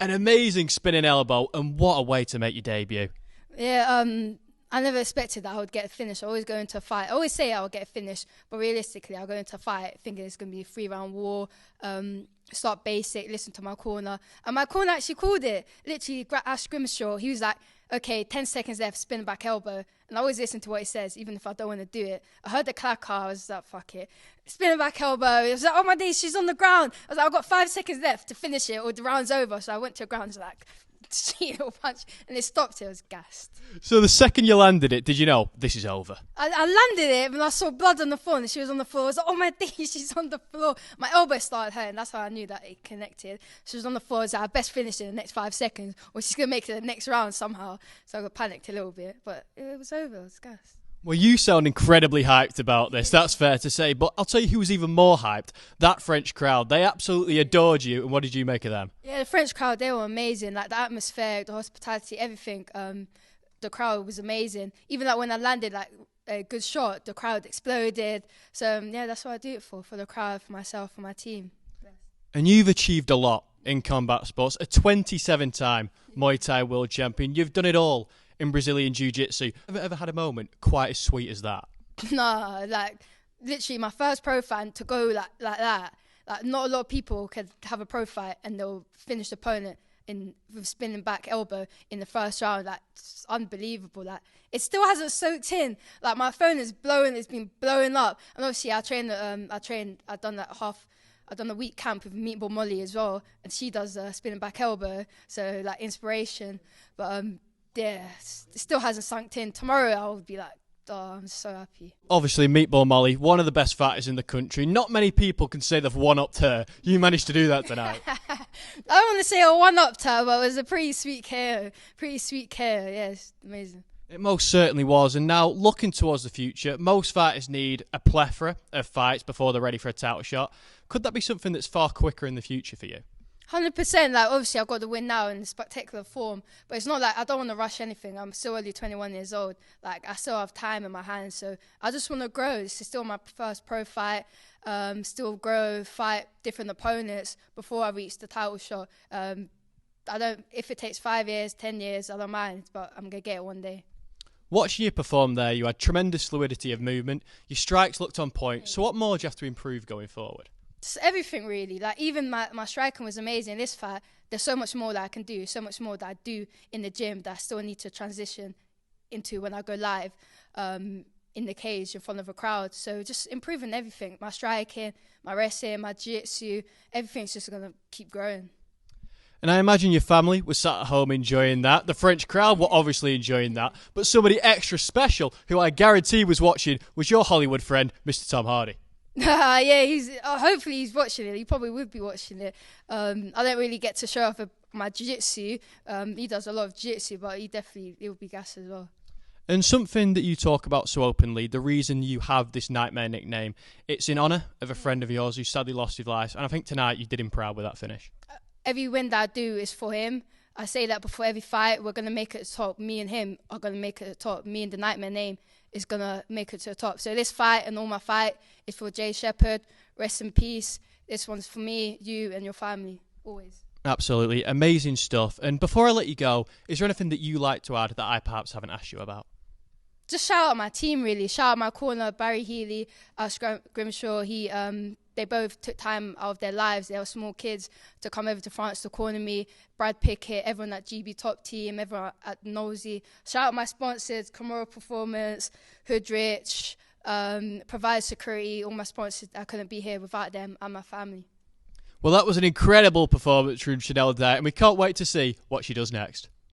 An amazing spinning elbow, and what a way to make your debut. Yeah, I never expected that I would get a finish. I always go into a fight. I always say I would get a finish, but realistically, I'll go into a fight thinking it's going to be a 3-round war. Start basic, listen to my corner. And my corner actually called it. Literally, Ash Grimshaw, he was like, okay, 10 seconds left, spin back elbow. And I always listen to what he says, even if I don't want to do it. I heard the clacker, I was like, fuck it. Spin back elbow. I was like, oh my days, she's on the ground. I was like, I've got 5 seconds left to finish it, or the round's over. So I went to the ground, like, punch, and it stopped. It was gassed. So the second you landed it, did you know this is over? I landed it, and I saw blood on the floor, and she was on the floor. I was like, oh my days, she's on the floor. My elbow started hurting. That's how I knew that it connected. She was on the floor. I was like, I best finish in the next 5 seconds, or she's going to make it to the next round somehow. So I got panicked a little bit, but it was over. It was gassed. Well, you sound incredibly hyped about this, that's fair to say, but I'll tell you who was even more hyped, that French crowd. They absolutely adored you, and what did you make of them? Yeah, the French crowd, they were amazing. Like, the atmosphere, the hospitality, everything. The crowd was amazing. Even like when I landed like a good shot, the crowd exploded. So, yeah, that's what I do it for the crowd, for myself, for my team. And you've achieved a lot in combat sports, a 27-time Muay Thai world champion. You've done it all in Brazilian Jiu-Jitsu. Have you ever had a moment quite as sweet as that? No, like, literally my first pro fight to go like that. Like, not a lot of people can have a pro fight and they'll finish the opponent with spinning back elbow in the first round. Like, it's unbelievable. Like, it still hasn't soaked in. Like, my phone is blowing. It's been blowing up. And obviously, I've done a week camp with Meatball Molly as well, and she does spinning back elbow. So, like, inspiration. But yeah, it still hasn't sunk in. Tomorrow I'll be like, oh, I'm so happy. Obviously, Meatball Molly, one of the best fighters in the country. Not many people can say they've one-upped her. You managed to do that tonight. I don't want to say I one-upped her, but it was a pretty sweet KO. Yeah, it's amazing. It most certainly was. And now, looking towards the future, most fighters need a plethora of fights before they're ready for a title shot. Could that be something that's far quicker in the future for you? 100%. Like, obviously, I've got the win now in spectacular form, but it's not like I don't want to rush anything. I'm still only 21 years old. Like, I still have time in my hands, so I just want to grow. This is still my first pro fight. Still grow, fight different opponents before I reach the title shot. If it takes 5 years, 10 years, I don't mind, but I'm going to get it one day. Watching you perform there, you had tremendous fluidity of movement. Your strikes looked on point. So what more do you have to improve going forward? Just everything, really. Like, even my striking was amazing. This fight, there's so much more that I can do, so much more that I do in the gym that I still need to transition into when I go live in the cage in front of a crowd. So just improving everything. My striking, my wrestling, my jiu-jitsu, everything's just going to keep growing. And I imagine your family was sat at home enjoying that. The French crowd were obviously enjoying that. But somebody extra special, who I guarantee was watching, was your Hollywood friend, Mr. Tom Hardy. Yeah, hopefully he's watching it. He probably would be watching it. I don't really get to show off my jiu-jitsu. He does a lot of jiu-jitsu, but he'll be gassed as well. And something that you talk about so openly, the reason you have this Nightmare nickname, it's in honour of a friend of yours who sadly lost his life. And I think tonight you did him proud with that finish. Every win that I do is for him. I say that before every fight, we're going to make it to the top. Me and him are going to make it to the top. Me and the Nightmare name is going to make it to the top. So this fight and all my fight is for Jay Shepherd. Rest in peace. This one's for me, you, and your family, always. Absolutely. Amazing stuff. And before I let you go, is there anything that you like to add that I perhaps haven't asked you about? Just shout out my team, really. Shout out my corner, Barry Healy, Grimshaw. They both took time out of their lives. They were small kids to come over to France to corner me. Brad Pickett, everyone at GB Top Team, everyone at Nosy. Shout out my sponsors, Camorra Performance, Hoodrich, Provide Security, all my sponsors. I couldn't be here without them and my family. Well, that was an incredible performance from Shanelle Dyer, and we can't wait to see what she does next.